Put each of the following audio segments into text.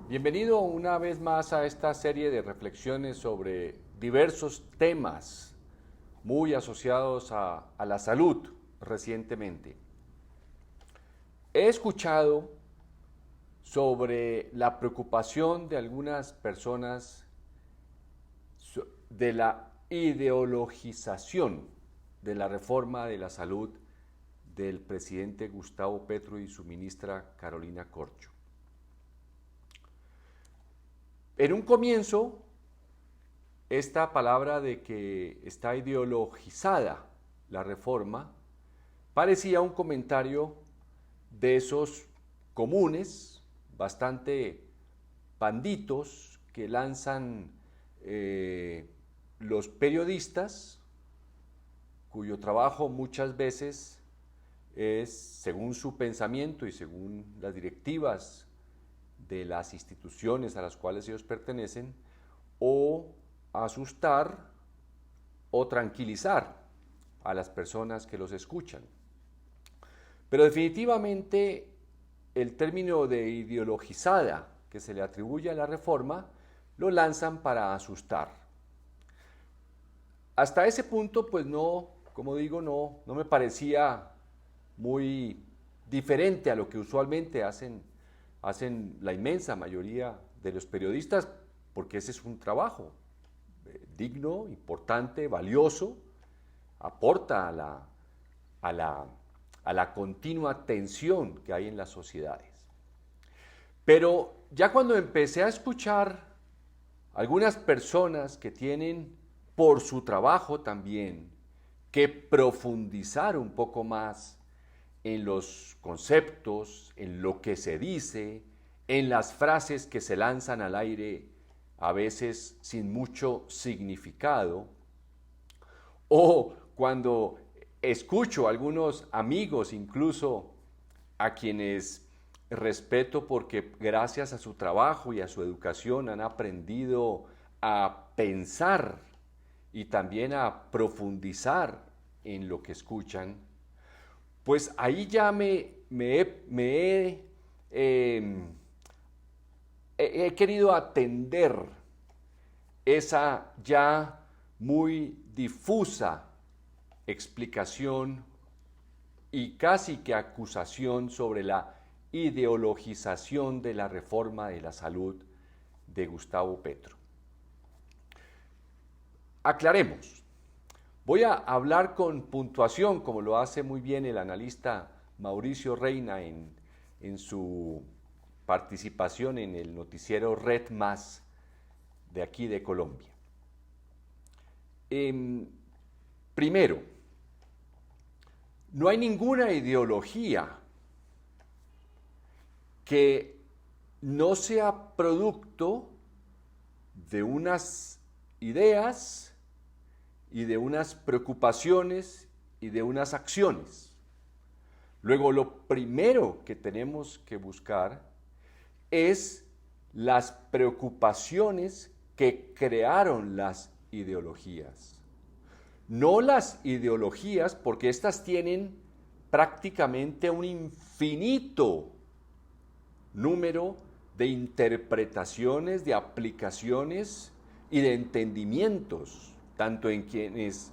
Bienvenido una vez más a esta serie de reflexiones sobre diversos temas muy asociados a la salud recientemente. He escuchado sobre la preocupación de algunas personas de la ideologización de la reforma de la salud del presidente Gustavo Petro y su ministra Carolina Corcho. En un comienzo, esta palabra de que está ideologizada la reforma parecía un comentario de esos comunes, bastante panditos, que lanzan los periodistas, cuyo trabajo muchas veces es, según su pensamiento y según las directivas de las instituciones a las cuales ellos pertenecen, o asustar o tranquilizar a las personas que los escuchan. Pero definitivamente el término de ideologizada que se le atribuye a la reforma lo lanzan para asustar. Hasta ese punto, pues no, como digo, no me parecía muy diferente a lo que usualmente hacen la inmensa mayoría de los periodistas, porque ese es un trabajo digno, importante, valioso, aporta a la continua tensión que hay en las sociedades. Pero ya cuando empecé a escuchar algunas personas que tienen por su trabajo también que profundizar un poco más en los conceptos, en lo que se dice, en las frases que se lanzan al aire, a veces sin mucho significado, o cuando escucho a algunos amigos incluso a quienes respeto porque gracias a su trabajo y a su educación han aprendido a pensar y también a profundizar en lo que escuchan, pues ahí ya he querido atender esa ya muy difusa explicación y casi que acusación sobre la ideologización de la reforma de la salud de Gustavo Petro. Aclaremos. Voy a hablar con puntuación, como lo hace muy bien el analista Mauricio Reina en su participación en el noticiero Red Más de aquí de Colombia. Primero, no hay ninguna ideología que no sea producto de unas ideas y de unas preocupaciones y de unas acciones. Luego, lo primero que tenemos que buscar es las preocupaciones que crearon las ideologías. No las ideologías, porque éstas tienen prácticamente un infinito número de interpretaciones, de aplicaciones y de entendimientos, tanto en quienes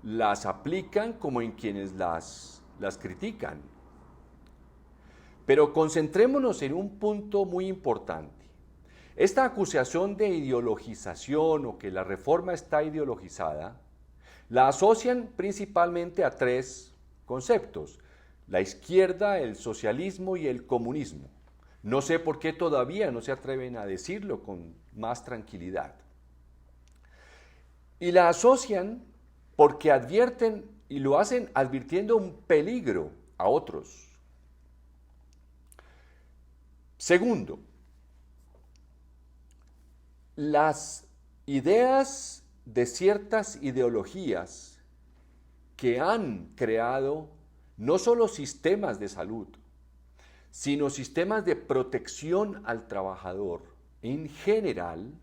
las aplican como en quienes las critican. Pero concentrémonos en un punto muy importante. Esta acusación de ideologización o que la reforma está ideologizada, la asocian principalmente a tres conceptos: la izquierda, el socialismo y el comunismo. No sé por qué todavía no se atreven a decirlo con más tranquilidad. Y la asocian porque advierten y lo hacen advirtiendo un peligro a otros. Segundo, las ideas de ciertas ideologías que han creado no solo sistemas de salud, sino sistemas de protección al trabajador en general,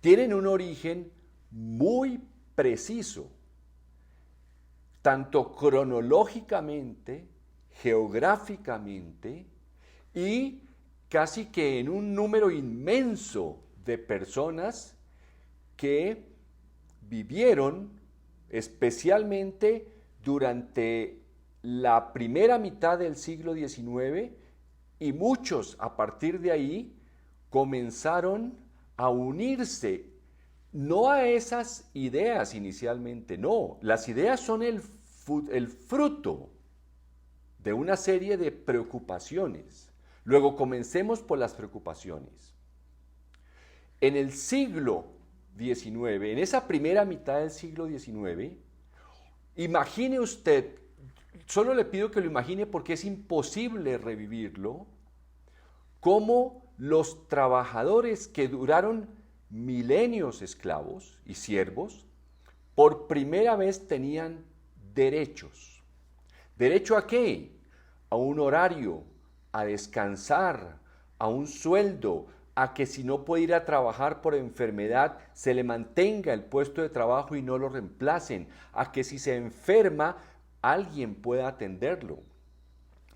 tienen un origen muy preciso, tanto cronológicamente, geográficamente y casi que en un número inmenso de personas que vivieron especialmente durante la primera mitad del siglo XIX, y muchos a partir de ahí comenzaron a unirse, no a esas ideas inicialmente, no, las ideas son el fruto de una serie de preocupaciones. Luego comencemos por las preocupaciones. En el siglo XIX, en esa primera mitad del siglo XIX, imagine usted, solo le pido que lo imagine porque es imposible revivirlo, cómo los trabajadores que duraron milenios esclavos y siervos, por primera vez tenían derechos. ¿Derecho a qué? A un horario, a descansar, a un sueldo, a que si no puede ir a trabajar por enfermedad, se le mantenga el puesto de trabajo y no lo reemplacen, a que si se enferma, alguien pueda atenderlo.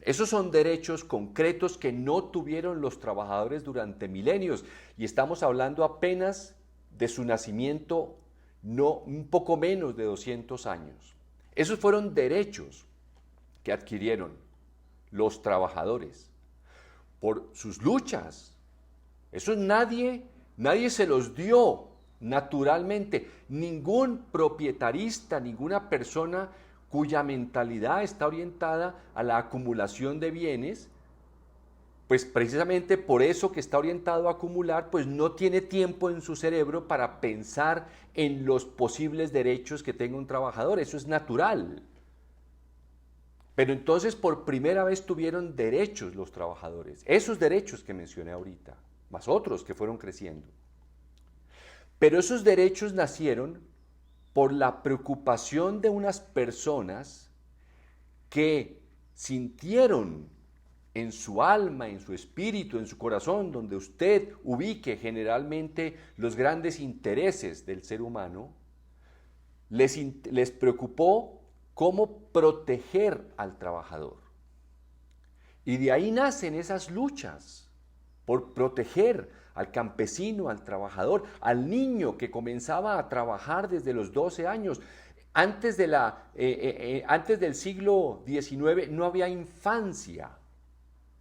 Esos son derechos concretos que no tuvieron los trabajadores durante milenios, y estamos hablando apenas de su nacimiento, no, un poco menos de 200 años. Esos fueron derechos que adquirieron los trabajadores por sus luchas. Eso nadie se los dio naturalmente. Ningún proprietarista, ninguna persona cuya mentalidad está orientada a la acumulación de bienes, pues precisamente por eso que está orientado a acumular, pues no tiene tiempo en su cerebro para pensar en los posibles derechos que tenga un trabajador. Eso es natural. Pero entonces por primera vez tuvieron derechos los trabajadores, esos derechos que mencioné ahorita, más otros que fueron creciendo. Pero esos derechos nacieron por la preocupación de unas personas que sintieron en su alma, en su espíritu, en su corazón, donde usted ubique generalmente los grandes intereses del ser humano, les preocupó cómo proteger al trabajador. Y de ahí nacen esas luchas por proteger al campesino, al trabajador, al niño que comenzaba a trabajar desde los 12 años. Antes del siglo XIX no había infancia.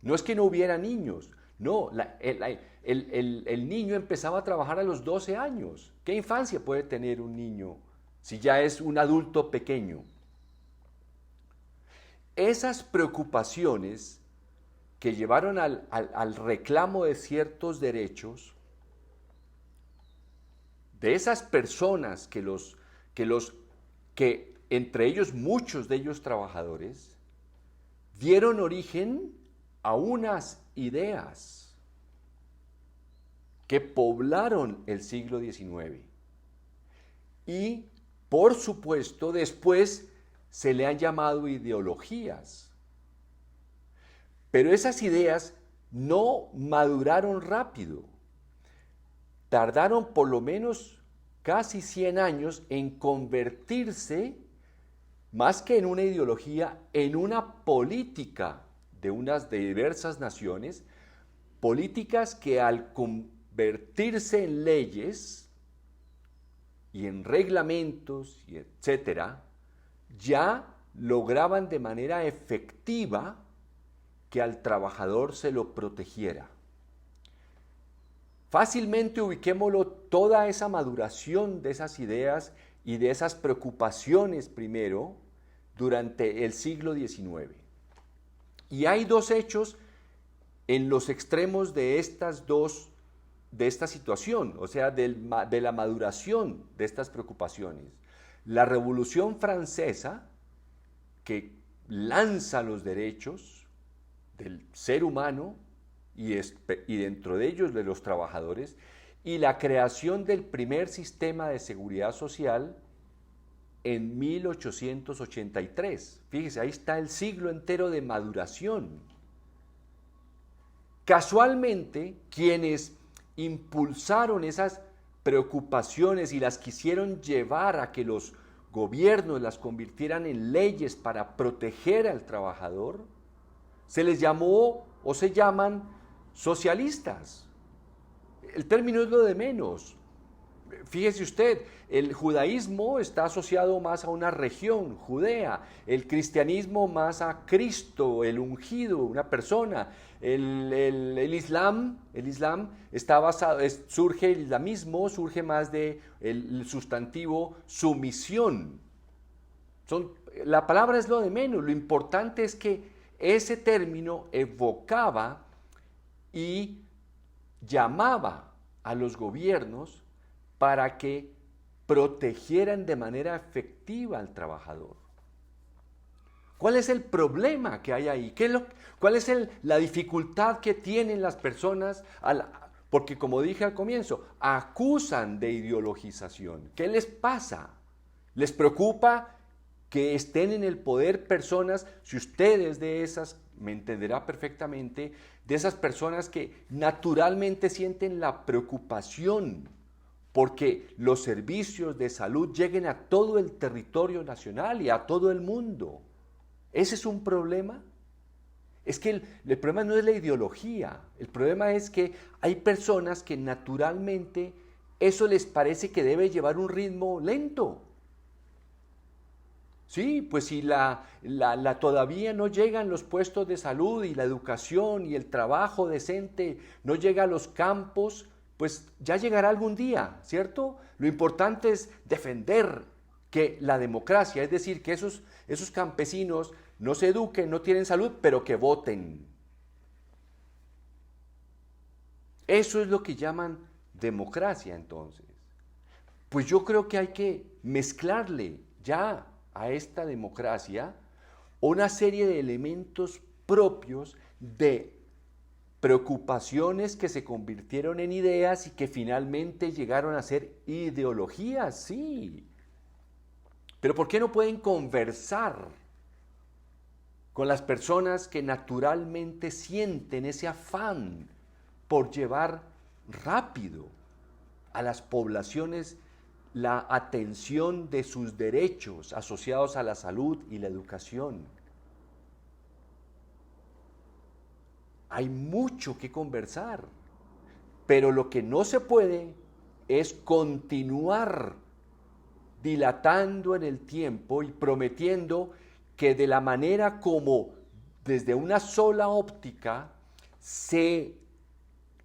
No es que no hubiera niños, no, el niño empezaba a trabajar a los 12 años. ¿Qué infancia puede tener un niño si ya es un adulto pequeño? Esas preocupaciones que llevaron al reclamo de ciertos derechos, de esas personas que entre ellos muchos de ellos trabajadores, dieron origen a unas ideas que poblaron el siglo XIX. Y, por supuesto, después se le han llamado ideologías. Pero esas ideas no maduraron rápido. Tardaron por lo menos casi 100 años en convertirse, más que en una ideología, en una política de unas diversas naciones, políticas que al convertirse en leyes y en reglamentos, y etcétera, ya lograban de manera efectiva que al trabajador se lo protegiera. Fácilmente ubiquémoslo toda esa maduración de esas ideas y de esas preocupaciones primero durante el siglo XIX. Y hay dos hechos en los extremos de esta situación, o sea, de la maduración de estas preocupaciones. La Revolución Francesa, que lanza los derechos del ser humano y dentro de ellos de los trabajadores, y la creación del primer sistema de seguridad social en 1883. Fíjese, ahí está el siglo entero de maduración. Casualmente, quienes impulsaron esas preocupaciones y las quisieron llevar a que los gobiernos las convirtieran en leyes para proteger al trabajador, se les llamó o se llaman socialistas. El término es lo de menos. Fíjese usted, el judaísmo está asociado más a una región, Judea, el cristianismo más a Cristo, el ungido, una persona. El Islam está basado, surge el islamismo, surge más de el sustantivo sumisión. La palabra es lo de menos, lo importante es que ese término evocaba y llamaba a los gobiernos para que protegieran de manera efectiva al trabajador. ¿Cuál es el problema que hay ahí? ¿Cuál es la dificultad que tienen las personas? Porque como dije al comienzo, acusan de ideologización. ¿Qué les pasa? ¿Les preocupa que estén en el poder personas, si ustedes de esas, me entenderá perfectamente, de esas personas que naturalmente sienten la preocupación porque los servicios de salud lleguen a todo el territorio nacional y a todo el mundo? ¿Ese es un problema? Es que el problema no es la ideología, el problema es que hay personas que naturalmente eso les parece que debe llevar un ritmo lento. Sí, pues si todavía no llegan los puestos de salud y la educación y el trabajo decente no llega a los campos, pues ya llegará algún día, ¿cierto? Lo importante es defender que la democracia, es decir, que esos campesinos no se eduquen, no tienen salud, pero que voten. Eso es lo que llaman democracia entonces. Pues yo creo que hay que mezclarle ya a esta democracia una serie de elementos propios de preocupaciones que se convirtieron en ideas y que finalmente llegaron a ser ideologías, sí. Pero ¿por qué no pueden conversar con las personas que naturalmente sienten ese afán por llevar rápido a las poblaciones la atención de sus derechos asociados a la salud y la educación? Hay mucho que conversar, pero lo que no se puede es continuar dilatando en el tiempo y prometiendo que de la manera como desde una sola óptica se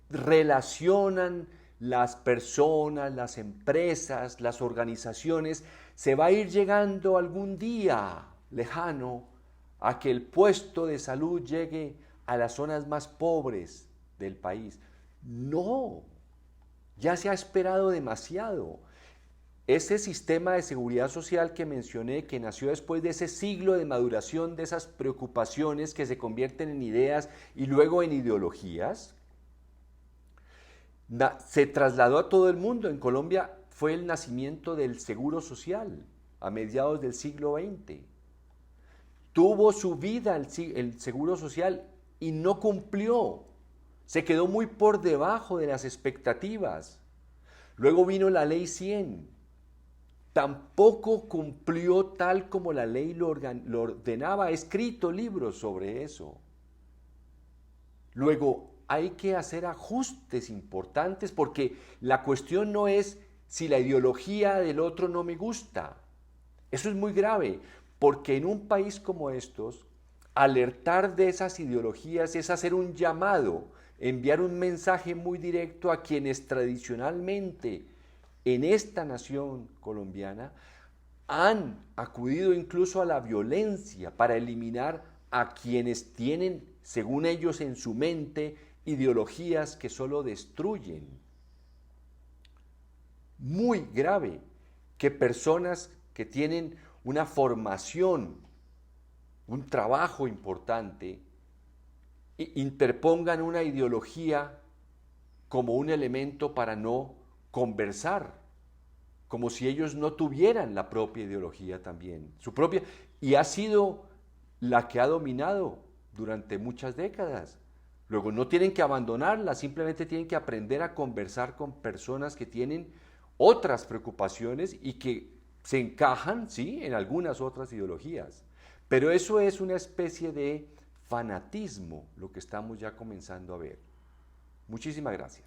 relacionan las personas, las empresas, las organizaciones, se va a ir llegando algún día lejano a que el puesto de salud llegue a las zonas más pobres del país. No, ya se ha esperado demasiado. Ese sistema de seguridad social que mencioné, que nació después de ese siglo de maduración de esas preocupaciones que se convierten en ideas y luego en ideologías, se trasladó a todo el mundo. En Colombia fue el nacimiento del seguro social a mediados del siglo XX. Tuvo su vida el seguro social y no cumplió. Se quedó muy por debajo de las expectativas. Luego vino la Ley 100. Tampoco cumplió tal como la ley lo ordenaba. He escrito libros sobre eso. Luego hay que hacer ajustes importantes porque la cuestión no es si la ideología del otro no me gusta. Eso es muy grave, porque en un país como estos, alertar de esas ideologías es hacer un llamado, enviar un mensaje muy directo a quienes tradicionalmente en esta nación colombiana han acudido incluso a la violencia para eliminar a quienes tienen, según ellos en su mente, ideologías que solo destruyen. Muy grave que personas que tienen una formación, un trabajo importante, interpongan una ideología como un elemento para no conversar, como si ellos no tuvieran la propia ideología también, su propia, y ha sido la que ha dominado durante muchas décadas. Luego no tienen que abandonarla, simplemente tienen que aprender a conversar con personas que tienen otras preocupaciones y que se encajan, sí, en algunas otras ideologías. Pero eso es una especie de fanatismo, lo que estamos ya comenzando a ver. Muchísimas gracias.